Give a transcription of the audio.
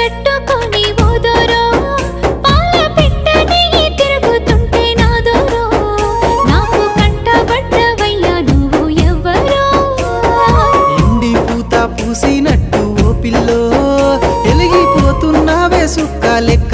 కట్టుకొని ఓదోరో పాల పిట్టని తిరుగుతుంటే నాదోరో నాకు కంటబడ్డవయ్యా నువ్వు ఎవ్వరో ఎండి పూత పూసినట్టు ఓ పిల్లో ఎలిగిపోతున్నావే సుక్క లెక్క